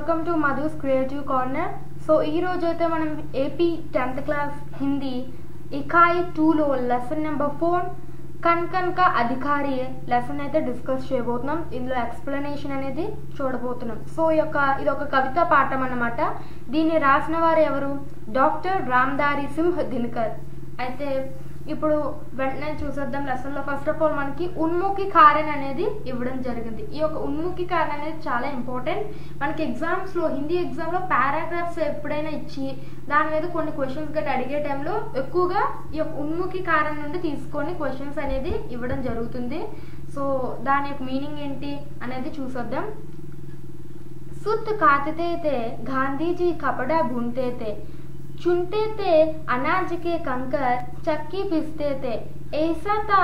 Welcome to Madhu's creative corner. So ఈ రోజు అయితే మనం ఏపీ 10th క్లాస్ హిందీ ఇకాయి 2లో లెసన్ నెంబర్ 4 కన్ కన్ కా అధికారి లెసన్ అయితే డిస్కస్ చేయబోతున్నాం. ఇందులో ఎక్స్ప్లెనేషన్ అనేది చూడబోతున్నాం. సో ఇది ఒక కవితా పాఠం అన్నమాట. దీన్ని రాసిన వారు ఎవరు? డాక్టర్ రామ్దారి సింహ్ దినకర్. అయితే ఇప్పుడు వెంటనే చూసేద్దాం లెసన్ లో. ఫస్ట్ ఆఫ్ ఆల్ మనకి ఉన్ముఖి కారణ్ అనేది ఇవ్వడం జరిగింది. ఈ యొక్క ఉన్ముఖి కారణ్ అనేది చాలా ఇంపార్టెంట్. మనకి ఎగ్జామ్స్ లో హిందీ ఎగ్జామ్ లో పారాగ్రాఫ్స్ ఎప్పుడైనా ఇచ్చి దాని మీద కొన్ని క్వశ్చన్స్ గట్టి అడిగే టైంలో ఎక్కువగా ఈ యొక్క ఉన్ముఖి కారణ్ నుండి తీసుకొని క్వశ్చన్స్ అనేది ఇవ్వడం జరుగుతుంది. సో దాని యొక్క మీనింగ్ ఏంటి అనేది చూసేద్దాం. సుత్ కాతతే తే గాంధీజీ కపड़ा बुनते थे, चुनते थे अनाज के कंकर, चक्की पीसते थे, ऐसा था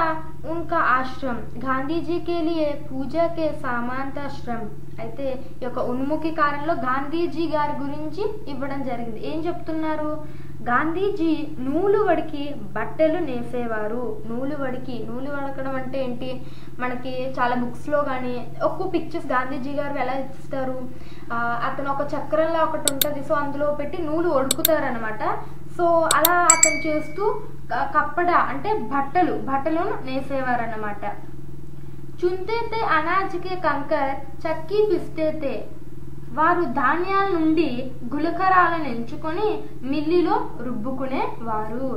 उनका आश्रम, गांधी जी के लिए पूजा के सामान था श्रम. అయితే ఈ యొక్క ఉన్ముఖి కారణంలో గాంధీజీ గారి గురించి ఇవ్వడం జరిగింది. ఏం చెప్తున్నారు? గాంధీజీ నూలు వడికి బట్టలు నేసేవారు. నూలు వడకడం అంటే ఏంటి? మనకి చాలా బుక్స్ లో కానీ ఒక్కో పిక్చర్స్ గాంధీజీ గారు ఎలా ఇస్తారు, అతను ఒక చక్రంలో ఒకటి ఉంటుంది. సో అందులో పెట్టి నూలు వడుకుతారు అనమాట. సో అలా అతను చేస్తూ కప్పడా అంటే బట్టలను నేసేవారు అన్నమాట. చుంతే తే అనాజ్ కే కంకర్, చక్కీ పిస్తే తే, వారు ధాన్యాల నుండి గులకరాలను ఎంచుకొని మిల్లిలో రుబ్బుకునే వారు.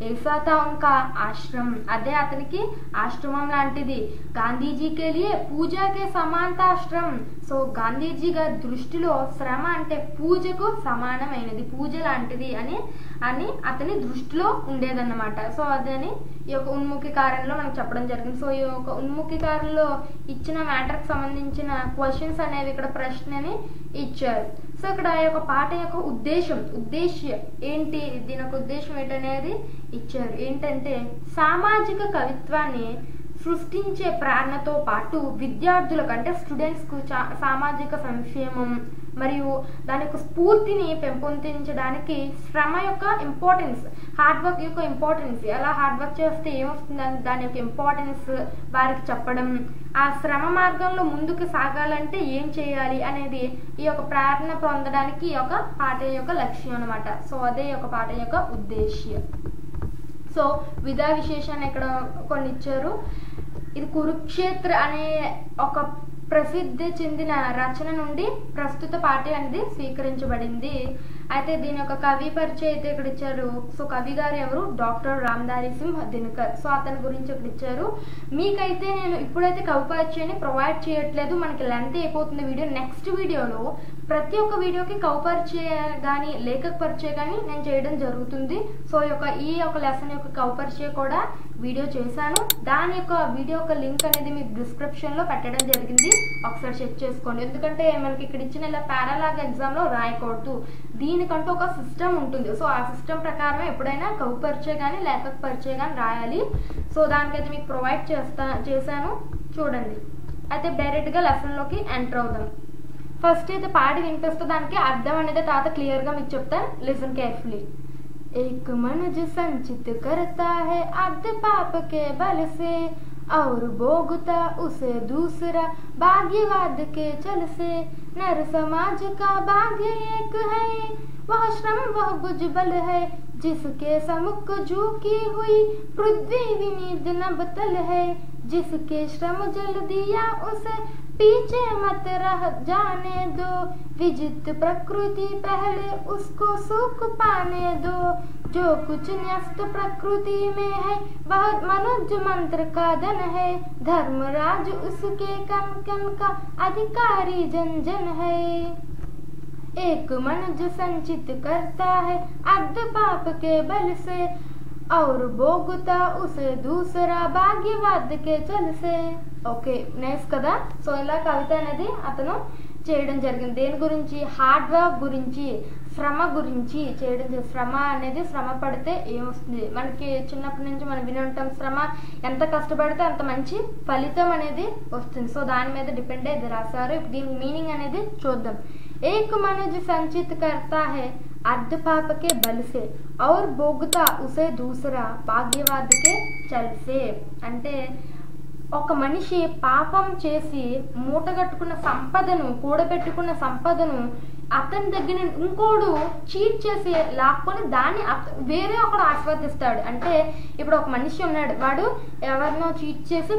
ఏసాతా ఉన్కా ఆశ్రమం, అదే అతనికి ఆశ్రమం లాంటిది. గాంధీజీకే లియే పూజకే సమానత ఆశ్రమం. సో గాంధీజీ గారి దృష్టిలో శ్రమ అంటే పూజకు సమానమైనది, పూజ లాంటిది అని అతని దృష్టిలో ఉండేదన్నమాట. సో అదని ఈ యొక్క ఉన్ముఖి కారణంలో మనకు చెప్పడం జరిగింది. సో ఈ యొక్క ఉన్ముఖి కారణంలో ఇచ్చిన మ్యాటర్కి సంబంధించిన క్వశ్చన్స్ అనేవి ఇక్కడ ప్రశ్నని ఇచ్చారు. సో ఇక్కడ ఈ యొక్క పాట యొక్క ఉద్దేశం ఏంటి, దీని యొక్క ఉద్దేశం ఏంటనేది ఇచ్చారు. ఏంటంటే సామాజిక కవిత్వాన్ని సృష్టించే ప్రేరణతో పాటు విద్యార్థులకు అంటే స్టూడెంట్స్ కు సామాజిక సంక్షేమం మరియు దాని యొక్క స్ఫూర్తిని పెంపొందించడానికి శ్రమ యొక్క ఇంపార్టెన్స్, హార్డ్ వర్క్ యొక్క ఇంపార్టెన్స్, ఎలా హార్డ్ వర్క్ చేస్తే ఏమొస్తుంది దాని యొక్క ఇంపార్టెన్స్ వారికి చెప్పడం, ఆ శ్రమ మార్గంలో ముందుకు సాగాలంటే ఏం చేయాలి అనేది ఈ యొక్క ప్రేరణ పొందడానికి ఈ యొక్క పాట యొక్క లక్ష్యం అన్నమాట. సో అదే ఈ యొక్క పాట యొక్క ఉద్దేశ్యం. సో విధా విశేషాన్ని ఇక్కడ కొన్ని ఇచ్చారు. ఇది కురుక్షేత్ర అనే ఒక ప్రసిద్ధి చెందిన రచన నుండి ప్రస్తుత పాట అనేది స్వీకరించబడింది. అయితే దీని యొక్క కవి పరిచయం అయితే ఇక్కడ ఇచ్చారు. సో కవి గారు ఎవరు? డాక్టర్ రామ్దారి సింహ్ దినకర్. సో అతని గురించి ఇక్కడ ఇచ్చారు. మీకైతే నేను ఇప్పుడైతే కవి పరిచయాన్ని ప్రొవైడ్ చేయట్లేదు, మనకి లెంత్ అయిపోతుంది వీడియో. నెక్స్ట్ వీడియోలో ప్రతి ఒక్క వీడియోకి కవి పరిచయం కానీ లేఖక పరిచయం కానీ నేను చేయడం జరుగుతుంది. సో ఈ యొక్క లెసన్ యొక్క కవి పరిచయం కూడా వీడియో చేశాను. దాని యొక్క వీడియో యొక్క లింక్ అనేది మీకు డిస్క్రిప్షన్ లో పెట్టడం జరిగింది, ఒకసారి చెక్ చేసుకోండి. ఎందుకంటే మనకి ఇక్కడ ఇచ్చిన ఇలా పారాలాగ్ ఎగ్జామ్ లో రాయకూడదు, దీనికంటూ ఒక సిస్టమ్ ఉంటుంది. సో ఆ సిస్టమ్ ప్రకారం ఎప్పుడైనా కవి పరిచయం కానీ లేఖక పరిచయం కానీ రాయాలి. సో దానికైతే మీకు ప్రొవైడ్ చేశాను, చూడండి. అయితే డైరెక్ట్ గా లెసన్ లోకి ఎంటర్ అవుదాం. ఫస్ట్ అయితే పాడి వినిపిస్తే దానికి అర్థం అనేది తర్వాత క్లియర్ గా మీకు చెప్తాను. Listen carefully. एक मनुज संचित करता है अर्ध पाप के बल से, और भोगता उसे दूसरा भाग्यवाद के चल से. नर समाज का भाग्य एक है, वह श्रम वह भुजबल है, जिसके समुख झुकी हुई पृथ्वी विनीत नबतल है. जिसके श्रम जल दिया उसे पीछे मत रह जाने दो, विजित प्रकृति पहले उसको सुख पाने दो. जो कुछ न्यस्त प्रकृति में है वह मनुज मंत्र का धन है, धर्मराज उसके कण कण का अधिकारी जन जन है. एक मनुज संचित करता है अर्ध पाप के बल से, और भोगता उसे दूसरा भाग्यवाद के चल से. ఓకే, నైస్ కదా. సో ఇలా కవిత అనేది అతను చేయడం జరిగింది. దేని గురించి? హార్డ్ వర్క్ గురించి, శ్రమ గురించి చేయడం. శ్రమ అనేది శ్రమ పడితే ఏమొస్తుంది, మనకి చిన్నప్పటి నుంచి మనం విని ఉంటాం, శ్రమ ఎంత కష్టపడితే అంత మంచి ఫలితం అనేది వస్తుంది. సో దాని మీద డిపెండ్ అయ్యి రాశారు. దీని మీనింగ్ అనేది చూద్దాం. ఏక్ మనుజ్ సంచిత్ కర్తా హై अर्ध पाप के बल से, और भोगता उसे दूसरा भाग्यवाद के चल से. అంటే ఒక మనిషి పాపం చేసి మూటగట్టుకున్న సంపదను, కూడబెట్టుకున్న సంపదను అతని దగ్గర ఇంకోడు చీట్ చేసి లాక్కొని దాన్ని వేరే ఒకడు ఆస్వాదిస్తాడు. అంటే ఇప్పుడు ఒక మనిషి ఉన్నాడు, వాడు ఎవరినో చీట్ చేసి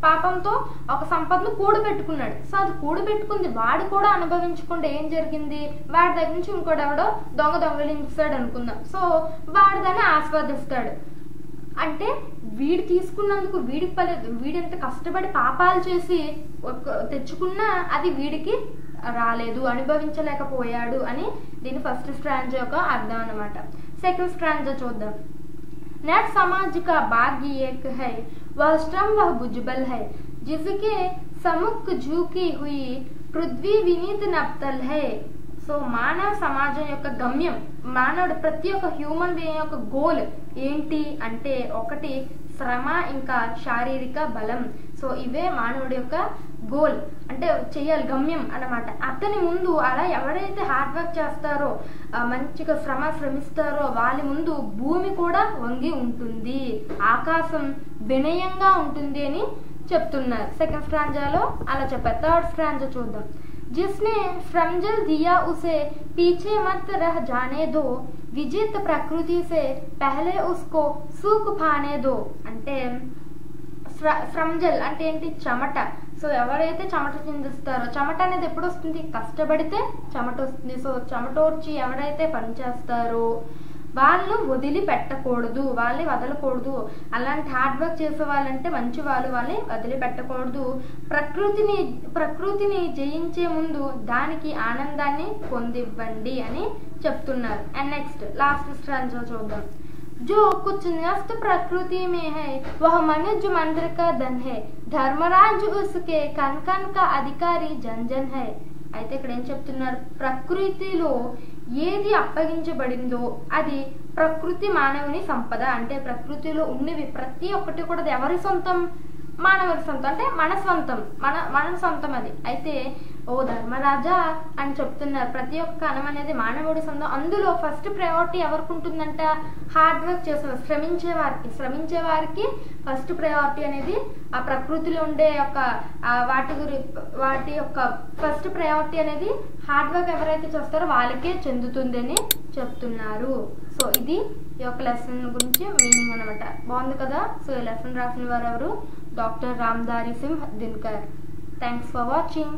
పాపంతో ఒక సంపదను కూడబెట్టుకున్నాడు. సో అది కూడబెట్టుకుంది వాడు కూడా అనుభవించకుండా ఏం జరిగింది, వాడి దగ్గర నుంచి ఇంకోటి ఎవడో దొంగలించాడు అనుకుందాం. సో వాడు దాన్ని ఆస్వాదిస్తాడు. అంటే వీడు తీసుకున్నందుకు వీడికి పలేదు, వీడెంత కష్టపడి పాపాలు చేసి తెచ్చుకున్నా అది వీడికి రాలేదు, అనుభవించలేకపోయాడు అని దీని ఫస్ట్ స్ట్రాంజా యొక్క అర్థం అన్నమాట. సెకండ్ స్ట్రాంజా చూద్దాం. नेट समाज का भाग्य एक है, वह श्रम वह भुजबल है, जिसके समुख झुकी हुई पृथ्वी विनीत नप्तल है. సో మానవ సమాజం యొక్క గమ్యం, మానవుడు ప్రతి ఒక్క హ్యూమన్ బీయింగ్ యొక్క గోల్ ఏంటి అంటే ఒకటి శ్రమ, ఇంకా శారీరక బలం. సో ఇవే మానవుడి యొక్క గోల్, అంటే చెయ్యాలి గమ్యం అన్నమాట. అతని ముందు అలా ఎవరైతే హార్డ్ వర్క్ చేస్తారో, మంచిగా శ్రమిస్తారో వాళ్ళ ముందు భూమి కూడా వంగి ఉంటుంది, ఆకాశం వినయంగా ఉంటుంది అని చెప్తున్నారు. సెకండ్ స్ట్రాంజాలో అలా చెప్పారు. థర్డ్ స్ట్రాంజా చూద్దాం. जिसने श्रमजल दिया उसे पीछे मत रह जाने दो, विजित प्रकृति से पहले उसको सुख पाने दो. అంటే శ్రమజల్ అంటే ఏంటి, చెమట. సో ఎవరైతే చెమట చిందిస్తారో, చెమట అనేది ఎప్పుడు వస్తుంది, కష్టపడితే చెమట వస్తుంది. సో చెమట వచ్చి ఎవరైతే పని చేస్తారో వాళ్ళు వదిలిపెట్టకూడదు, వాళ్ళని వదలకూడదు. అలాంటి హార్డ్ వర్క్ చేసే వాళ్ళంటే మంచి వాళ్ళని వదిలిపెట్టకూడదు. ప్రకృతిని జయించే ముందు దానికి ఆనందాన్ని పొందివ్వండి అని చెప్తున్నారు. అండ్ నెక్స్ట్ లాస్ట్ స్ట్రాంజా చూద్దాం. जो कुछ न्यस्त प्रकृति में है वह मनुष्य मंत्र का धन है, धर्मराज उसके कन कन का अधिकारी जन जन है. అయితే ఇక్కడ ఏం చెప్తున్నారు, ప్రకృతిలో ఏది అప్పగించబడిందో అది ప్రకృతి మానవుని సంపద. అంటే ప్రకృతిలో ఉన్నవి ప్రతి ఒక్కటి కూడా ఎవరి సొంతం, మానవుడి సొంతం, అంటే మన సొంతం, మన సొంతం అది. అయితే ఓ ధర్మరాజా అని చెప్తున్నారు, ప్రతి ఒక్క కణం అనేది మానవుడి సొంతం. అందులో ఫస్ట్ ప్రయారిటీ ఎవరికి ఉంటుందంట, హార్డ్ వర్క్ చేస్తున్నారు, శ్రమించే వారికి ఫస్ట్ ప్రయారిటీ అనేది ఆ ప్రకృతిలో ఉండే యొక్క వాటి యొక్క ఫస్ట్ ప్రయారిటీ అనేది హార్డ్ వర్క్ ఎవరైతే చేస్తారో వాళ్ళకే చెందుతుంది అని చెప్తున్నారు. సో ఇది ఈ యొక్క లెసన్ గురించి మీనింగ్ అనమాట. బాగుంది కదా. సో ఈ లెసన్ రాసిన వారు ఎవరు, doctor Ramdhari Singh Dinakar. Thanks for watching.